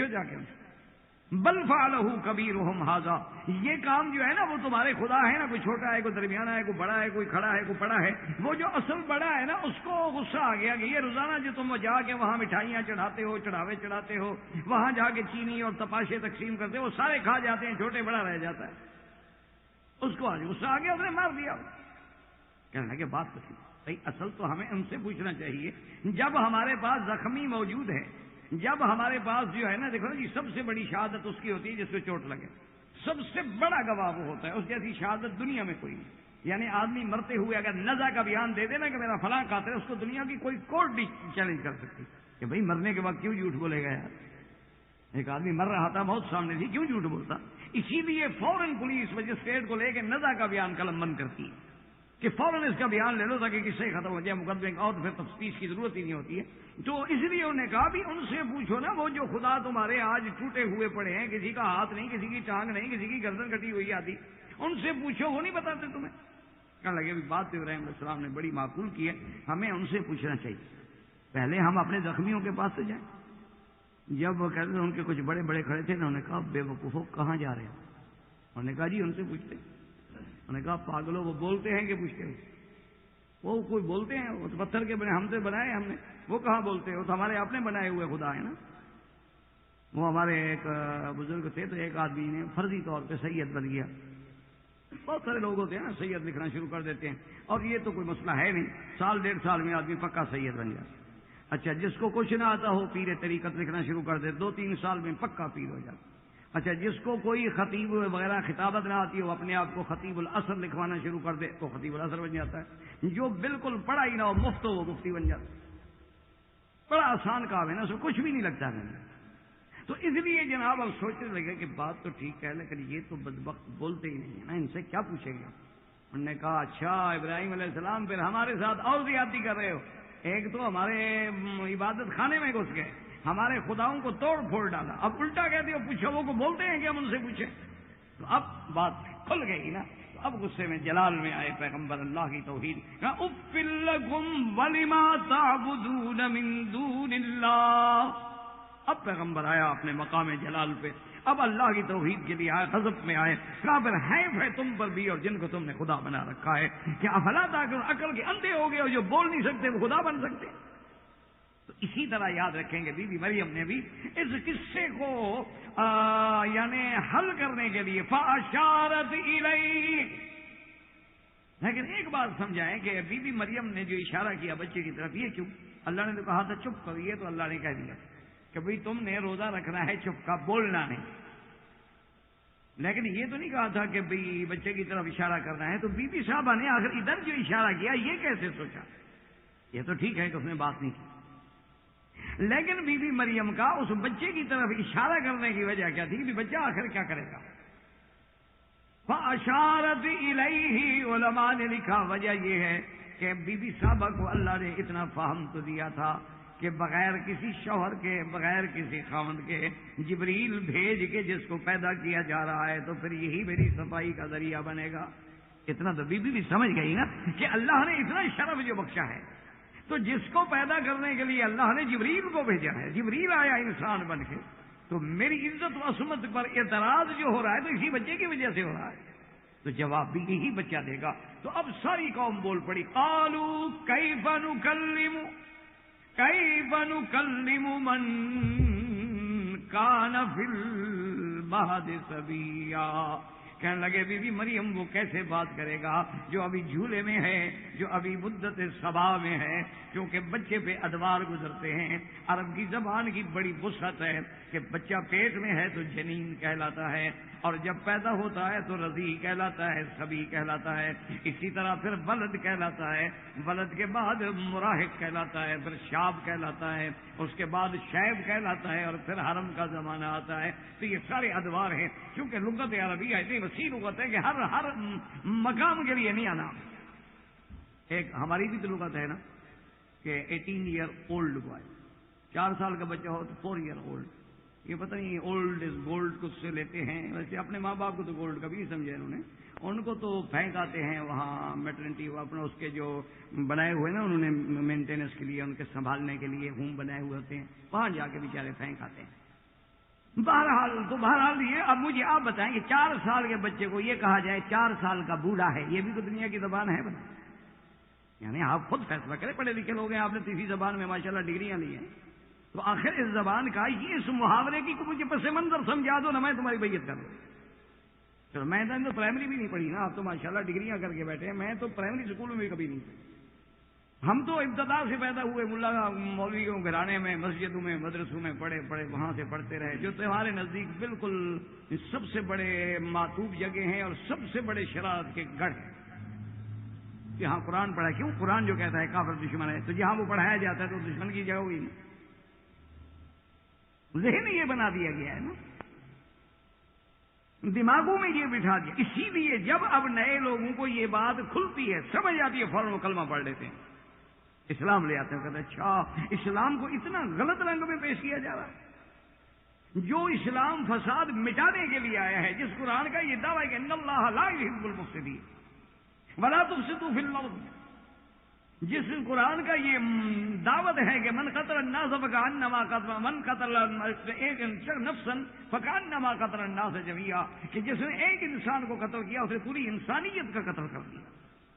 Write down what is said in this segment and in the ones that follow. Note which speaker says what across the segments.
Speaker 1: جا کے بل فعلہ کبیرہم ھذا، یہ کام جو ہے نا وہ تمہارے خدا ہے نا، کوئی چھوٹا ہے، کوئی درمیانہ ہے، کوئی بڑا ہے، کوئی کھڑا ہے، کوئی پڑا ہے، وہ جو اصل بڑا ہے نا اس کو غصہ آ گیا کہ یہ روزانہ جو تم جا کے وہاں مٹھائیاں چڑھاتے ہو، چڑھاوے چڑھاتے ہو، وہاں جا کے چینی اور تپاشے تقسیم کرتے ہو، وہ سارے کھا جاتے ہیں، چھوٹے بڑا رہ جاتا ہے، اس کو آج غصہ آ گیا، اس نے مار دیا۔ کہنے لگے بات تو تھی بھائی، اصل تو ہمیں ان سے پوچھنا چاہیے جب ہمارے پاس زخمی موجود ہے، جب ہمارے پاس جو ہے نا، دیکھو جی سب سے بڑی شہادت اس کی ہوتی ہے جس کو چوٹ لگے، سب سے بڑا گواہ وہ ہوتا ہے، اس جیسی شہادت دنیا میں کوئی نہیں۔ یعنی آدمی مرتے ہوئے اگر نزا کا بیان دے دے نا کہ میرا فلاں قاتل ہے، اس کو دنیا کی کوئی کورٹ نہیں چیلنج کر سکتی کہ بھائی مرنے کے بعد کیوں جھوٹ بولے گا یار، ایک آدمی مر رہا تھا، موت سامنے تھی، کیوں جھوٹ بولتا؟ اسی لیے فوراً پولیس مجسٹریٹ کو لے کے نزا کا بیان قلم بند کرتی ہے کہ فوراً اس کا بیان لے لو تاکہ کس سے ختم ہو جائے مقدمے کا، اور پھر تفتیش کی ضرورت ہی نہیں ہوتی ہے۔ تو اس لیے انہوں نے کہا بھی ان سے پوچھو نا، وہ جو خدا تمہارے آج ٹوٹے ہوئے پڑے ہیں، کسی کا ہاتھ نہیں، کسی کی ٹانگ نہیں، کسی کی گردن کٹی ہوئی آتی، ان سے پوچھو، وہ نہیں بتاتے تمہیں۔ کہنے لگے بھی بات تو ابراہیم علیہ السلام نے بڑی معقول کی ہے، ہمیں ان سے پوچھنا چاہیے، پہلے ہم اپنے زخمیوں کے پاس سے جائیں۔ جب وہ کہتے ان کے کچھ بڑے بڑے کھڑے تھے، انہوں نے کہا بے وقوفوں کہاں جا رہے ہیں؟ انہوں نے کہا جی ان سے پوچھتے۔ انہوں نے کہا پاگلوں، وہ بولتے ہیں کہ پوچھتے ہیں؟ وہ کوئی بولتے ہیں، وہ پتھر کے بنے ہم سے بنائے ہم نے، وہ کہاں بولتے ہیں؟ وہ تو ہمارے اپنے بنائے ہوئے خدا ہے نا۔ وہ ہمارے ایک بزرگ تھے، تو ایک آدمی نے فرضی طور پہ سید بن گیا، بہت سارے لوگ ہوتے ہیں نا سید لکھنا شروع کر دیتے ہیں، اور یہ تو کوئی مسئلہ ہے نہیں، سال ڈیڑھ سال میں آدمی پکا سید بن جاتا۔ اچھا جس کو کچھ نہ آتا ہو پیر طریقت لکھنا شروع کر دے، 2-3 سال میں پکا پیر ہو جاتا۔ اچھا جس کو کوئی خطیب وغیرہ خطابت نہ آتی ہو، اپنے آپ کو خطیب العصر لکھوانا شروع کر دے تو خطیب العصر بن جاتا ہے۔ جو بالکل پڑھا ہی نہ ہو مفت ہو وہ مفتی بن جاتا ہے۔ بڑا آسان کام ہے نا، اس کو کچھ بھی نہیں لگتا ہے۔ تو اس لیے جناب اب سوچنے لگے کہ بات تو ٹھیک ہے، لیکن یہ تو بدبخت بولتے ہی نہیں ہے نا، ان سے کیا پوچھیں گے؟ انہوں نے کہا اچھا ابراہیم علیہ السلام پھر ہمارے ساتھ اور زیادتی کر رہے ہو، ایک تو ہمارے عبادت خانے میں گھس گئے، ہمارے خداؤں کو توڑ پھوڑ ڈالا، اب الٹا کہتے ہو پوچھو، وہ کو بولتے ہیں کہ ہم ان سے پوچھیں؟ تو اب بات کھل گئی نا، تو اب غصے میں جلال میں آئے پیغمبر اللہ کی توحید، اف لکم ولما تعبدون من دون اللہ۔ اب پیغمبر آیا اپنے مقام جلال پہ، اب اللہ کی توحید کے لیے آئے، غضب میں آئے، کہا پھر حیف ہے تم پر بھی اور جن کو تم نے خدا بنا رکھا ہے، کہ افلا تعقلون، عقل کے اندھے ہو گئے اور جو بول نہیں سکتے وہ خدا بن سکتے؟ تو اسی طرح یاد رکھیں گے بی بی مریم نے بھی اس قصے کو یعنی حل کرنے کے لیے فاشارت الیہ، لیکن ایک بات سمجھائیں کہ بی بی مریم نے جو اشارہ کیا بچے کی طرف، یہ کیوں؟ اللہ نے تو کہا تھا چپ کرو، یہ تو اللہ نے کہہ دیا کہ بھئی تم نے روزہ رکھنا ہے، چپ کا بولنا نہیں، لیکن یہ تو نہیں کہا تھا کہ بھئی بچے کی طرف اشارہ کرنا ہے۔ تو بی بی صاحبہ نے آخر ادھر جو اشارہ کیا یہ کیسے سوچا؟ یہ تو ٹھیک ہے کہ اس نے بات نہیں کی، لیکن بی بی مریم کا اس بچے کی طرف اشارہ کرنے کی وجہ کیا تھی کہ بچہ آخر کیا کرے گا؟ فاشارت الیہ، علماء نے لکھا وجہ یہ ہے کہ بی بی صاحبہ کو اللہ نے اتنا فہم تو دیا تھا کہ بغیر کسی شوہر کے، بغیر کسی خاوند کے جبریل بھیج کے جس کو پیدا کیا جا رہا ہے تو پھر یہی میری صفائی کا ذریعہ بنے گا۔ اتنا تو بی بی بھی سمجھ گئی نا کہ اللہ نے اتنا شرف جو بخشا ہے، تو جس کو پیدا کرنے کے لیے اللہ نے جبریل کو بھیجا ہے، جبریل آیا انسان بن کے، تو میری عزت و عصمت پر اعتراض جو ہو رہا ہے تو اسی بچے کی وجہ سے ہو رہا ہے، تو جواب بھی یہی بچہ دے گا۔ تو اب ساری قوم بول پڑی، قالوا کیف نکلم من کان فی المہد صبیا، کہنے لگے بی بی مریم وہ کیسے بات کرے گا جو ابھی جھولے میں ہے، جو ابھی مدت صبا میں ہے، کیونکہ بچے پہ ادوار گزرتے ہیں۔ عرب کی زبان کی بڑی وسعت ہے کہ بچہ پیٹ میں ہے تو جنین کہلاتا ہے، اور جب پیدا ہوتا ہے تو رضیع کہلاتا ہے، صبی کہلاتا ہے، اسی طرح پھر ولد کہلاتا ہے، ولد کے بعد مراہق کہلاتا ہے، پھر شاب کہلاتا ہے، اس کے بعد شیب کہلاتا ہے، اور پھر حرم کا زمانہ آتا ہے۔ تو یہ سارے ادوار ہیں، کیونکہ لغت عربی اتنی وسیع لغت ہے کہ ہر مقام کے لیے نہیں آنا۔ ایک ہماری بھی تو لغت ہے نا کہ 18 ایئر اولڈ بوائے، 4 سال کا بچہ ہو تو 4 ایئر اولڈ، یہ پتہ نہیں اولڈ از گولڈ کچھ سے لیتے ہیں، ویسے اپنے ماں باپ کو تو گولڈ کبھی نہیں سمجھا انہوں نے، ان کو تو پھینک آتے ہیں وہاں میٹرنٹی، اپنا اس کے جو بنائے ہوئے نا انہوں نے مینٹیننس کے لیے، ان کے سنبھالنے کے لیے ہوم بنائے ہوئے ہوتے ہیں، وہاں جا کے بیچارے پھینک آتے ہیں۔ بہرحال یہ اب مجھے آپ بتائیں کہ 4 سال کے بچے کو یہ کہا جائے 4 سال کا بوڑھا ہے، یہ بھی تو دنیا کی زبان ہے بنا، یعنی آپ خود فیصلہ کریں، پڑھے لکھے لوگ ہیں، آپ نے تیسری زبان میں ماشاءاللہ ڈگریاں لی ہیں، تو آخر اس زبان کا یہ اس محاورے کی مجھے پس منظر سمجھا دو نا، میں تمہاری بیعت کر دوں۔ چلو میں تو پرائمری بھی نہیں پڑھی نا، آپ تو ماشاءاللہ ڈگریاں کر کے بیٹھے ہیں، میں تو پرائمری اسکول میں بھی کبھی نہیں پڑھی۔ ہم تو ابتدا سے پیدا ہوئے ملا مولویوں گھرانے میں، مسجدوں میں، مدرسوں میں پڑھے وہاں سے پڑھتے رہے، جو تمہارے نزدیک بالکل سب سے بڑے معطوب جگہ ہیں اور سب سے بڑے شرارت کے گڑھ ہیں۔ یہاں قرآن پڑھا، کیوں؟ قرآن جو کہتا ہے کافر دشمن ہے، تو جہاں وہ پڑھایا جاتا ہے تو دشمن کی جگہ ہوئی نا، ذہن یہ بنا دیا گیا ہے نا، دماغوں میں یہ بٹھا دیا۔ اسی لیے جب اب نئے لوگوں کو یہ بات کھلتی ہے، سمجھ آتی ہے، فوراً وہ کلمہ پڑھ لیتے ہیں، اسلام لے آتے ہیں، کہتے ہیں اچھا اسلام کو اتنا غلط رنگ میں پیش کیا جا رہا ہے، جو اسلام فساد مٹانے کے لیے آیا ہے، جس قرآن کا یہ دعویٰ ہے کہ ان اللہ لا یحب المفسدین ولا تفسدوا فی الارض، جس قرآن کا یہ دعوت ہے کہ من قتل الناس فکأنما قتل من قتل ایک نفسا فکأنما قتل الناس جميعا، کہ جس نے ایک انسان کو قتل کیا اس نے پوری انسانیت کا قتل کر دیا۔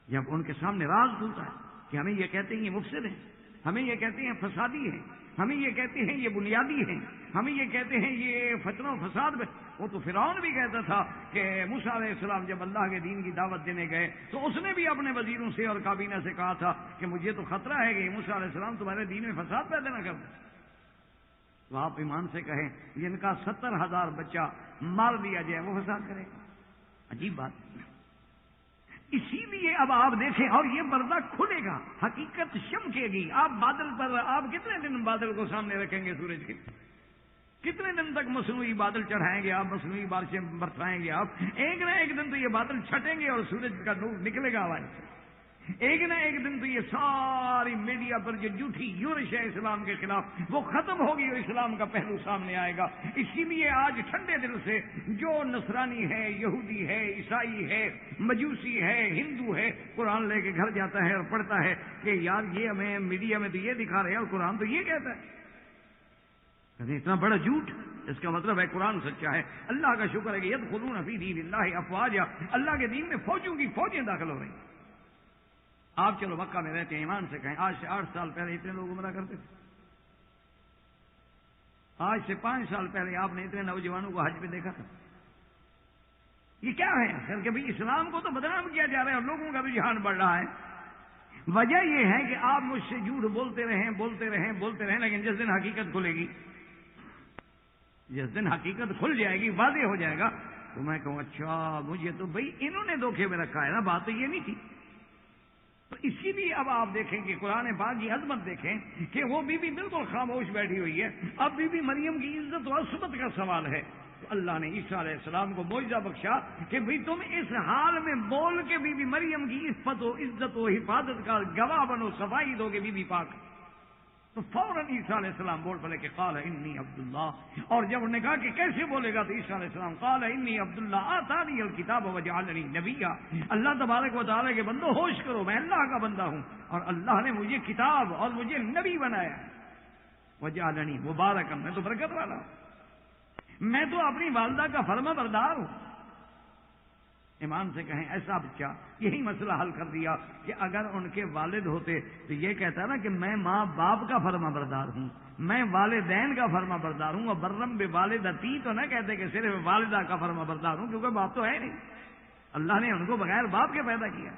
Speaker 1: جب ان کے سامنے راز کھلتا ہے کہ ہمیں یہ کہتے ہیں یہ مفسد ہیں، ہمیں یہ کہتے ہیں فسادی ہیں، ہمیں یہ کہتے ہیں یہ بنیادی ہیں، ہمیں یہ کہتے ہیں یہ فتنہ و فساد میں، وہ تو فرعون بھی کہتا تھا کہ موسیٰ علیہ السلام جب اللہ کے دین کی دعوت دینے گئے تو اس نے بھی اپنے وزیروں سے اور کابینہ سے کہا تھا کہ مجھے تو خطرہ ہے کہ موسیٰ علیہ السلام تمہارے دین میں فساد پیدا نہ کر دیں۔ تو آپ ایمان سے کہیں جن کا 70,000 بچہ مار دیا جائے وہ فساد کرے گا؟ عجیب بات۔ اسی لیے اب آپ دیکھیں، اور یہ پردہ کھلے گا، حقیقت چمکے گی۔ آپ بادل پر آپ کتنے دن بادل کو سامنے رکھیں گے سورج کے؟ کتنے دن تک مصنوعی بادل چڑھائیں گے آپ، مصنوعی بارشیں برسائیں گے آپ؟ ایک نہ ایک دن تو یہ بادل چھٹیں گے اور سورج کا نور نکلے گا ہوا سے۔ ایک نہ ایک دن تو یہ ساری میڈیا پر جو جھوٹی یورش ہے اسلام کے خلاف وہ ختم ہوگی اور اسلام کا پہلو سامنے آئے گا۔ اسی لیے آج ٹھنڈے دل سے جو نصرانی ہے، یہودی ہے، عیسائی ہے، مجوسی ہے، ہندو ہے، قرآن لے کے گھر جاتا ہے اور پڑھتا ہے کہ یار یہ ہمیں میڈیا میں تو یہ دکھا رہے ہیں اور قرآن تو یہ کہتا ہے۔ اتنا بڑا جھوٹ، اس کا مطلب ہے قرآن سچا ہے۔ اللہ کا شکر ہے کہ یدخلون فی دین اللہ افواجا، اللہ کے دین میں فوجوں کی فوجیں داخل ہو رہی ہیں۔ آپ چلو مکہ میں رہتے ہیں، ایمان سے کہیں آج سے 8 سال پہلے اتنے لوگ عمرہ کرتے تھے؟ آج سے 5 سال پہلے آپ نے اتنے نوجوانوں کو حج پہ دیکھا تھا؟ یہ کیا ہے اصل کہ بھئی اسلام کو تو بدنام کیا جا رہا ہے اور لوگوں کا رجحان بڑھ رہا ہے۔ وجہ یہ ہے کہ آپ مجھ سے جھوٹ بولتے رہیں، لیکن جس دن حقیقت کھلے گی، جس دن حقیقت کھل جائے گی، واضح ہو جائے گا، تو میں کہوں اچھا مجھے تو بھئی انہوں نے دھوکے میں رکھا ہے نا، بات تو یہ نہیں تھی۔ تو اسی لیے اب آپ دیکھیں کہ قرآن پاک کی عظمت دیکھیں کہ وہ بی بی بالکل خاموش بیٹھی ہوئی ہے۔ اب بی بی مریم کی عزت و عصمت کا سوال ہے، تو اللہ نے عیسیٰ علیہ السلام کو معجزہ بخشا کہ بھئی تم اس حال میں بول کے بی بی مریم کی عفت و عزت و حفاظت کا گواہ بنو، صفائی دو گے بی بی پاک۔ تو فوراً عیسیٰ علیہ السلام بول پڑے کہ قال انی عبداللہ، اور جب انہوں نے کہا کہ کیسے بولے گا تو عیسیٰ علیہ السلام قال انی عبداللہ آتانی الکتاب وجعلنی نبیا، اللہ تبارک و تعالیٰ کے بندو ہوش کرو، میں اللہ کا بندہ ہوں اور اللہ نے مجھے کتاب اور مجھے نبی بنایا، وجعلنی مبارکا، میں تو برکت والا ہوں، میں تو اپنی والدہ کا فرما بردار ہوں۔ ایمان سے کہیں ایسا بچہ یہی مسئلہ حل کر دیا کہ اگر ان کے والد ہوتے تو یہ کہتا نا کہ میں ماں باپ کا فرما بردار ہوں، میں والدین کا فرما بردار ہوں، اور برم بوالدتی تو نہ کہتے کہ صرف والدہ کا فرما بردار ہوں، کیونکہ باپ تو ہے نہیں، اللہ نے ان کو بغیر باپ کے پیدا کیا۔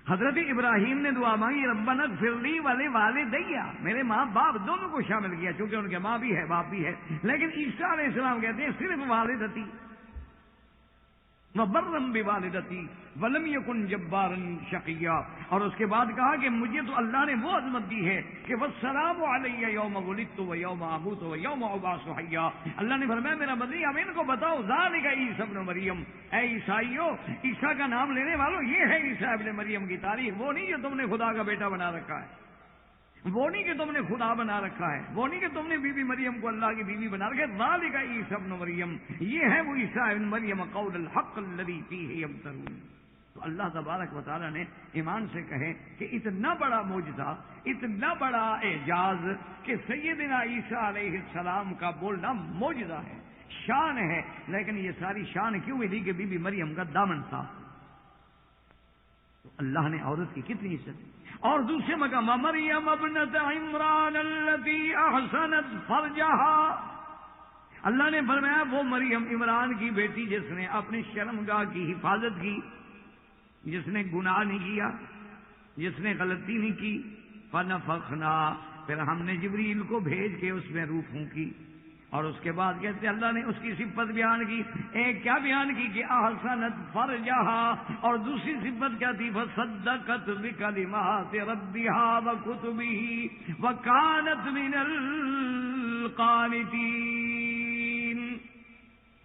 Speaker 1: حضرت ابراہیم نے دعا مانگی ربنا اغفر لی ولوالدیّ، میرے ماں باپ دونوں کو شامل کیا چونکہ ان کے ماں بھی ہے باپ بھی ہے، لیکن عیسیٰ علیہ السلام کہتے ہیں صرف والدتی، وبرم بوالدتی ولم یکن جبارا شقیا، اور اس کے بعد کہا کہ مجھے تو اللہ نے وہ عظمت دی ہے کہ والسلام علی یوم ولدت و یوم اموت و یوم ابعث حیا، اللہ نے فرمایا میرا بدری اب ان کو بتاؤ ذالک عیسی ابن مریم، اے عیسائیو عیسیٰ کا نام لینے والوں یہ ہے عیسیٰ ابن مریم کی تاریخ، وہ نہیں جو تم نے خدا کا بیٹا بنا رکھا ہے، وہ نہیں کہ تم نے خدا بنا رکھا ہے، وہ نہیں کہ تم نے بی بی مریم کو اللہ کی بیوی بنا رکھا ہے، ذالک عیسی ابن مریم، یہ ہے وہ عیسیٰ ابن مریم قول الحق الذی فیہ یمترون۔ تو تو اللہ تبارک و تعالیٰ نے ایمان سے کہے کہ اتنا بڑا معجزہ، اتنا بڑا اعجاز کہ سیدنا عیسیٰ علیہ السلام کا بولنا معجزہ ہے، شان ہے، لیکن یہ ساری شان کیوں ملی کہ بی بی مریم کا دامن تھا؟ تو اللہ نے عورت کی کتنی عزت. اور دوسرے مقام مریم ابنت عمران التی احسنت فرجہا، اللہ نے فرمایا وہ مریم عمران کی بیٹی جس نے اپنی شرمگاہ کی حفاظت کی، جس نے گناہ نہیں کیا، جس نے غلطی نہیں کی. فنفخنا، پھر ہم نے جبریل کو بھیج کے اس میں روح پھونکی. اور اس کے بعد کہتے اللہ نے اس کی صفت بیان کی. ایک کیا بیان کی کہ احسنت فرجہا، اور دوسری صفت کیا تھی؟ فصدقت بکلمات ربہا وکتبہ وکانت من القانتین.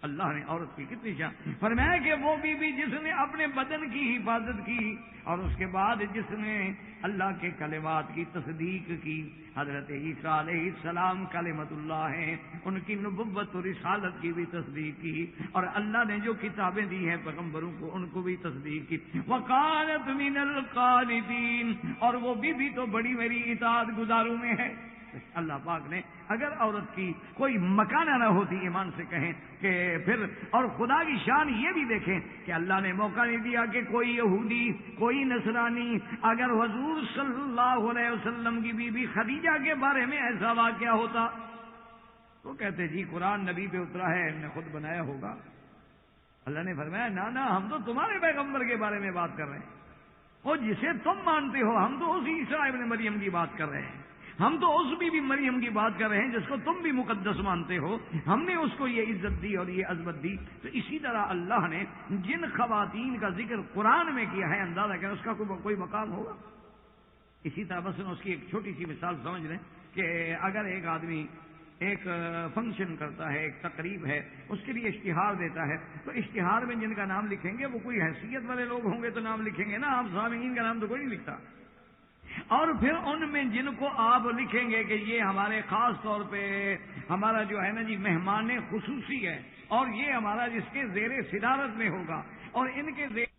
Speaker 1: اللہ نے عورت کی کتنی شان فرمایا کہ وہ بی بی جس نے اپنے بدن کی حفاظت کی اور اس کے بعد جس نے اللہ کے کلمات کی تصدیق کی. حضرت عیسیٰ علیہ السلام کلمت اللہ ہیں، ان کی نبوت و رسالت کی بھی تصدیق کی، اور اللہ نے جو کتابیں دی ہیں پیغمبروں کو ان کو بھی تصدیق کی. وَقَالَتْ مِنَ الْقَانِتِينَ، اور وہ بھی تو بڑی میری اطاعت گزاروں میں ہے. اللہ پاک نے اگر عورت کی کوئی مکانہ نہ ہوتی، ایمان سے کہیں کہ پھر، اور خدا کی شان یہ بھی دیکھیں کہ اللہ نے موقع نہیں دیا کہ کوئی یہودی، کوئی نصرانی اگر حضور صلی اللہ علیہ وسلم کی بی بی خدیجہ کے بارے میں ایسا واقعہ ہوتا تو کہتے جی قرآن نبی پہ اترا ہے، ہم نے خود بنایا ہوگا. اللہ نے فرمایا نا ہم تو تمہارے پیغمبر کے بارے میں بات کر رہے ہیں، اور جسے تم مانتے ہو ہم تو اسی عیسیٰ ابن مریم کی بات کر رہے ہیں، ہم تو اس بی بی مریم کی بات کر رہے ہیں جس کو تم بھی مقدس مانتے ہو. ہم نے اس کو یہ عزت دی اور یہ عظمت دی. تو اسی طرح اللہ نے جن خواتین کا ذکر قرآن میں کیا ہے، اندازہ کریں اس کا کوئی مقام ہوگا. اسی طرح بس اس کی ایک چھوٹی سی مثال سمجھ لیں کہ اگر ایک آدمی ایک فنکشن کرتا ہے، ایک تقریب ہے، اس کے لیے اشتہار دیتا ہے، تو اشتہار میں جن کا نام لکھیں گے وہ کوئی حیثیت والے لوگ ہوں گے تو نام لکھیں گے نا، آپ سامعین کا نام تو کوئی نہیں لکھتا. اور پھر ان میں جن کو آپ لکھیں گے کہ یہ ہمارے خاص طور پہ ہمارا جو ہے نا جی مہمان خصوصی ہے، اور یہ ہمارا جس کے زیر صدارت میں ہوگا، اور ان کے زیر